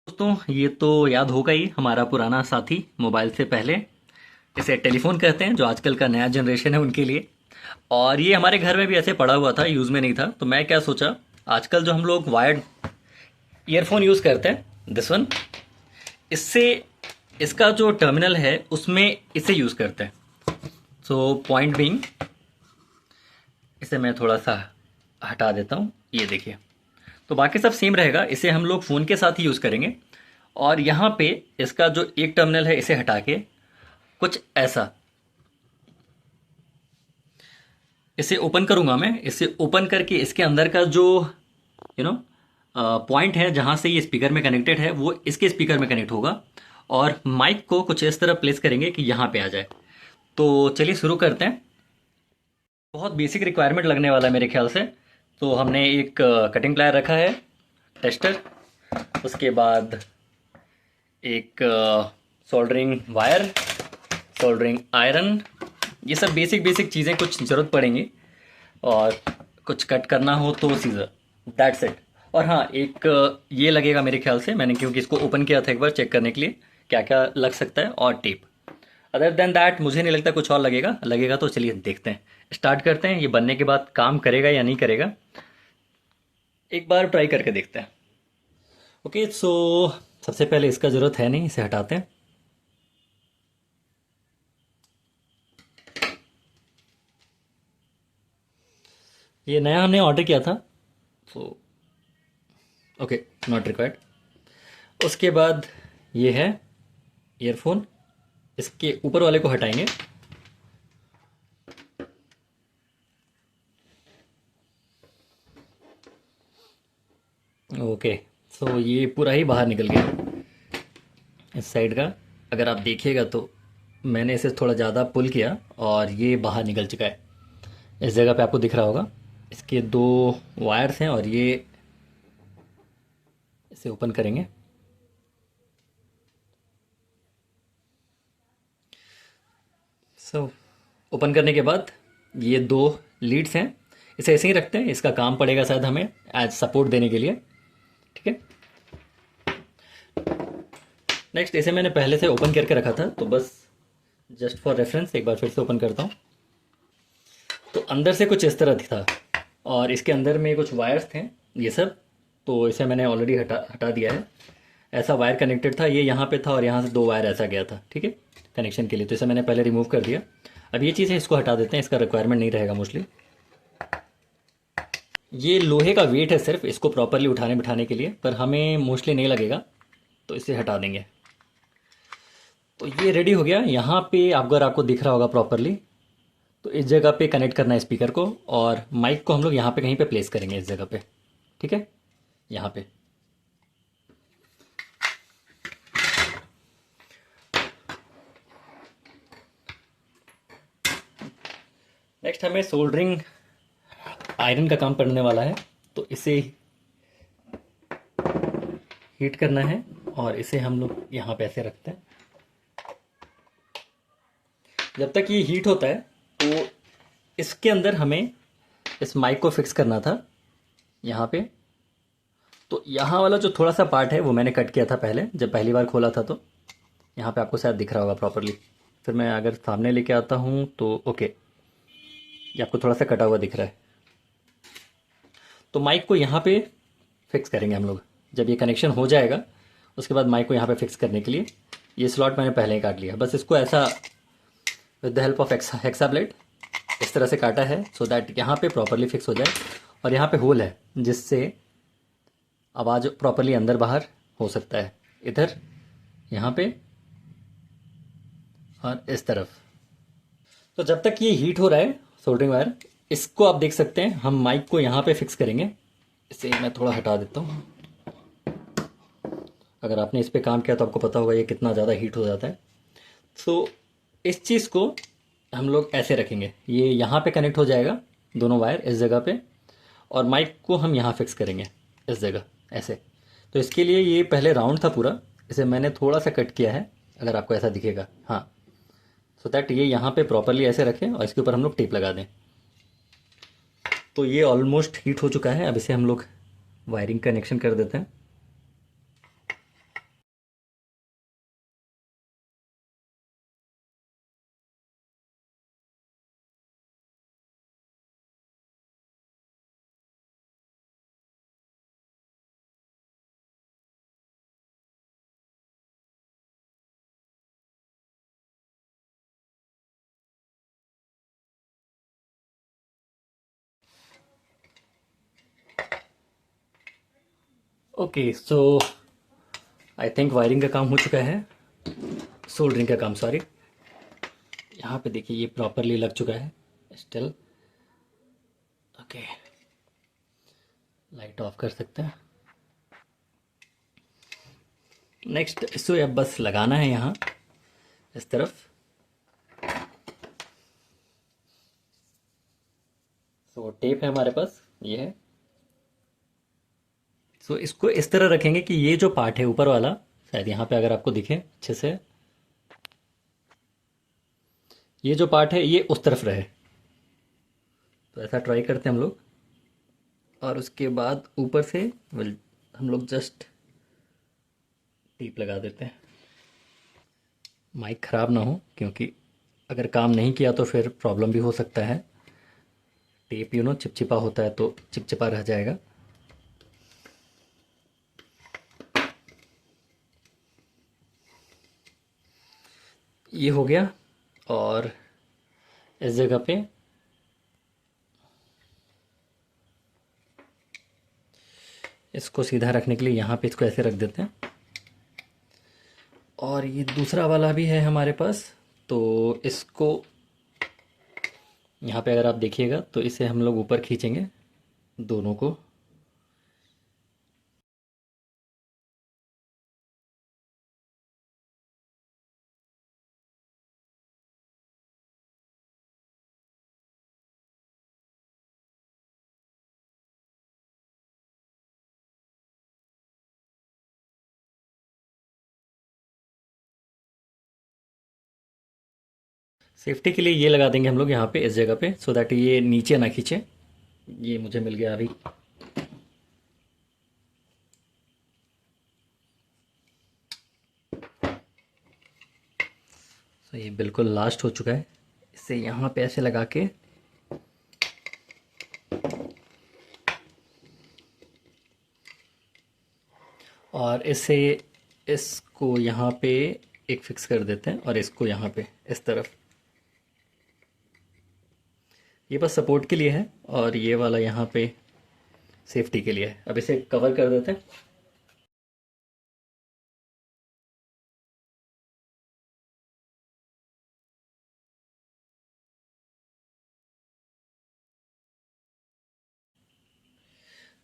दोस्तों ये तो याद होगा ही हमारा पुराना साथी मोबाइल से पहले इसे टेलीफोन कहते हैं जो आजकल का नया जनरेशन है उनके लिए। और ये हमारे घर में भी ऐसे पड़ा हुआ था, यूज़ में नहीं था। तो मैं क्या सोचा, आजकल जो हम लोग वायर्ड ईयरफोन यूज़ करते हैं दिस वन, इससे इसका जो टर्मिनल है उसमें इसे यूज़ करते हैं। सो पॉइंट बीइंग, इसे मैं थोड़ा सा हटा देता हूँ। ये देखिए, तो बाकी सब सेम रहेगा। इसे हम लोग फ़ोन के साथ ही यूज़ करेंगे। और यहाँ पे इसका जो एक टर्मिनल है इसे हटा के कुछ ऐसा, इसे ओपन करूँगा मैं। इसे ओपन करके इसके अंदर का जो यू नो पॉइंट है जहाँ से ये स्पीकर में कनेक्टेड है वो इसके स्पीकर में कनेक्ट होगा। और माइक को कुछ इस तरह प्लेस करेंगे कि यहाँ पे आ जाए। तो चलिए शुरू करते हैं। बहुत बेसिक रिक्वायरमेंट लगने वाला है मेरे ख्याल से। तो हमने एक कटिंग प्लायर रखा है, टेस्टर, उसके बाद एक सोल्डरिंग वायर, सोल्डरिंग आयरन, ये सब बेसिक बेसिक चीज़ें कुछ ज़रूरत पड़ेंगी। और कुछ कट करना हो तो सीज़र, दैट्स इट। और हाँ, एक ये लगेगा मेरे ख्याल से, मैंने क्योंकि इसको ओपन किया था एक बार चेक करने के लिए क्या क्या लग सकता है, और टेप। अदर देन दैट मुझे नहीं लगता कुछ और लगेगा। लगेगा तो चलिए देखते हैं, स्टार्ट करते हैं। ये बनने के बाद काम करेगा या नहीं करेगा, एक बार ट्राई करके देखते हैं। ओके, सो सबसे पहले इसका ज़रूरत है नहीं, इसे हटाते हैं। ये नया हमने ऑर्डर किया था, सो ओके, नॉट रिक्वायर्ड। उसके बाद ये है ईयरफोन, इसके ऊपर वाले को हटाएंगे। ओके, सो ये पूरा ही बाहर निकल गया इस साइड का। अगर आप देखिएगा तो मैंने इसे थोड़ा ज़्यादा पुल किया और ये बाहर निकल चुका है। इस जगह पे आपको दिख रहा होगा इसके दो वायर्स हैं, और ये इसे ओपन करेंगे। सो ओपन करने के बाद ये दो लीड्स हैं, इसे ऐसे ही रखते हैं। इसका काम पड़ेगा शायद हमें एज सपोर्ट देने के लिए, ठीक है। नेक्स्ट, इसे मैंने पहले से ओपन करके रखा था, तो बस जस्ट फॉर रेफरेंस एक बार फिर से ओपन करता हूँ। तो अंदर से कुछ इस तरह था, और इसके अंदर में कुछ वायर्स थे ये सब। तो इसे मैंने ऑलरेडी हटा हटा दिया है। ऐसा वायर कनेक्टेड था, ये यहाँ पे था, और यहाँ से दो वायर ऐसा गया था, ठीक है, कनेक्शन के लिए। तो इसे मैंने पहले रिमूव कर दिया। अब ये चीज़ है, इसको हटा देते हैं, इसका रिक्वायरमेंट नहीं रहेगा मोस्टली। ये लोहे का वेट है सिर्फ इसको प्रॉपरली उठाने बिठाने के लिए, पर हमें मोस्टली नहीं लगेगा, तो इसे हटा देंगे। तो ये रेडी हो गया। यहाँ पे अगर आपको दिख रहा होगा प्रॉपरली, तो इस जगह पे कनेक्ट करना है स्पीकर को, और माइक को हम लोग यहाँ पे कहीं पे प्लेस करेंगे इस जगह पे, ठीक है, यहाँ पे। नेक्स्ट हमें सोल्डरिंग आयरन का काम पड़ने वाला है। तो इसे हीट करना है, और इसे हम लोग यहाँ पे ऐसे रखते हैं। जब तक ये हीट होता है, तो इसके अंदर हमें इस माइक को फिक्स करना था यहाँ पे। तो यहाँ वाला जो थोड़ा सा पार्ट है वो मैंने कट किया था पहले, जब पहली बार खोला था। तो यहाँ पे आपको शायद दिख रहा होगा प्रॉपरली। फिर मैं अगर सामने लेके आता हूँ तो ओके, ये आपको थोड़ा सा कटा हुआ दिख रहा है। तो माइक को यहाँ पे फिक्स करेंगे हम लोग। जब ये कनेक्शन हो जाएगा, उसके बाद माइक को यहाँ पे फिक्स करने के लिए ये स्लॉट मैंने पहले ही काट लिया। बस इसको ऐसा with the help of hexa blade इस तरह से काटा है, सो दैट यहाँ पे प्रॉपरली फिक्स हो जाए। और यहाँ पे होल है जिससे आवाज़ प्रॉपरली अंदर बाहर हो सकता है, इधर, यहाँ पे, और इस तरफ। तो जब तक ये हीट हो रहा है सोल्डरिंग वायर, इसको आप देख सकते हैं, हम माइक को यहाँ पे फिक्स करेंगे। इसे मैं थोड़ा हटा देता हूँ। अगर आपने इस पे काम किया तो आपको पता होगा ये कितना ज़्यादा हीट हो जाता है। तो इस चीज़ को हम लोग ऐसे रखेंगे, ये यहाँ पे कनेक्ट हो जाएगा दोनों वायर इस जगह पे, और माइक को हम यहाँ फिक्स करेंगे इस जगह ऐसे। तो इसके लिए ये पहले राउंड था पूरा, इसे मैंने थोड़ा सा कट किया है, अगर आपको ऐसा दिखेगा, हाँ। सो दैट ये यहाँ पे प्रॉपरली ऐसे रखें, और इसके ऊपर हम लोग टेप लगा दें। तो ये ऑलमोस्ट हीट हो चुका है। अब इसे हम लोग वायरिंग कनेक्शन कर देते हैं। Okay, so I think wiring का काम हो चुका है, सोल्डरिंग का काम, सॉरी। यहाँ पे देखिए ये प्रॉपरली लग चुका है स्टिल। ओके, लाइट ऑफ कर सकते हैं। नेक्स्ट इसको अब बस लगाना है यहाँ इस तरफ। सो टेप है हमारे पास, ये है। सो इसको इस तरह रखेंगे कि ये जो पार्ट है ऊपर वाला, शायद यहाँ पे अगर आपको दिखे अच्छे से, ये जो पार्ट है ये उस तरफ रहे। तो ऐसा ट्राई करते हैं हम लोग। और उसके बाद ऊपर से हम लोग जस्ट टेप लगा देते हैं, माइक ख़राब ना हो, क्योंकि अगर काम नहीं किया तो फिर प्रॉब्लम भी हो सकता है। टेप चिपचिपा होता है तो चिपचिपा रह जाएगा। ये हो गया। और इस जगह पे इसको सीधा रखने के लिए यहाँ पे इसको ऐसे रख देते हैं। और ये दूसरा वाला भी है हमारे पास, तो इसको यहाँ पे अगर आप देखिएगा तो इसे हम लोग ऊपर खींचेंगे दोनों को। सेफ्टी के लिए ये लगा देंगे हम लोग यहाँ पे इस जगह पे, सो दैट ये नीचे ना खींचे। ये मुझे मिल गया अभी। तो ये बिल्कुल लास्ट हो चुका है। इसे यहाँ पे ऐसे लगा के और इसे इसको यहाँ पे एक फिक्स कर देते हैं, और इसको यहाँ पे इस तरफ। ये बस सपोर्ट के लिए है, और ये वाला यहाँ पे सेफ्टी के लिए है। अब इसे कवर कर देते हैं।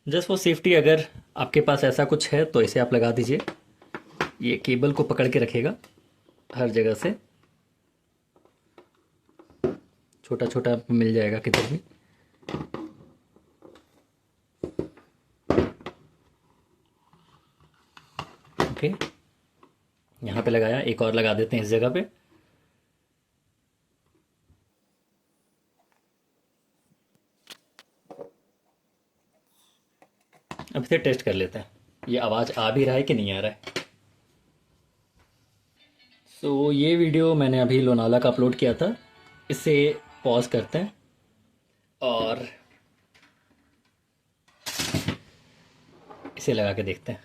जस्ट वो सेफ्टी, अगर आपके पास ऐसा कुछ है तो इसे आप लगा दीजिए। ये केबल को पकड़ के रखेगा हर जगह से, छोटा छोटा मिल जाएगा किधर भी। ओके, यहाँ पे लगाया, एक और लगा देते हैं इस जगह पे। अब इसे टेस्ट कर लेते हैं, ये आवाज़ आ भी रहा है कि नहीं आ रहा है। सो ये वीडियो मैंने अभी लोनावला का अपलोड किया था। इसे पॉज करते हैं और इसे लगा के देखते हैं।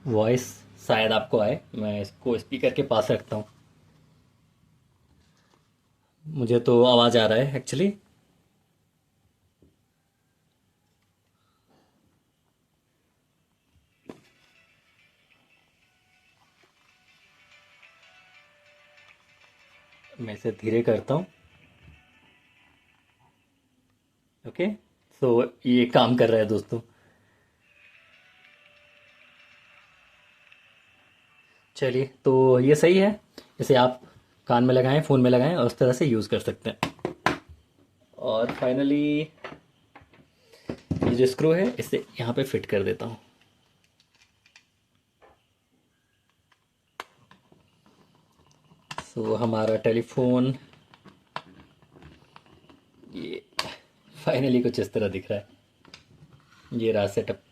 वॉइस शायद आपको आए, मैं इसको स्पीकर के पास रखता हूँ। मुझे तो आवाज़ आ रहा है एक्चुअली। मैं इसे धीरे करता हूँ। ओके, सो ये काम कर रहा है दोस्तों। चलिए, तो ये सही है। इसे आप कान में लगाएं, फ़ोन में लगाएं, और उस तरह से यूज़ कर सकते हैं। और फाइनली ये जो स्क्रू है इसे यहाँ पे फिट कर देता हूँ। सो हमारा टेलीफोन ये फाइनली कुछ इस तरह दिख रहा है। ये रहा सेटअप।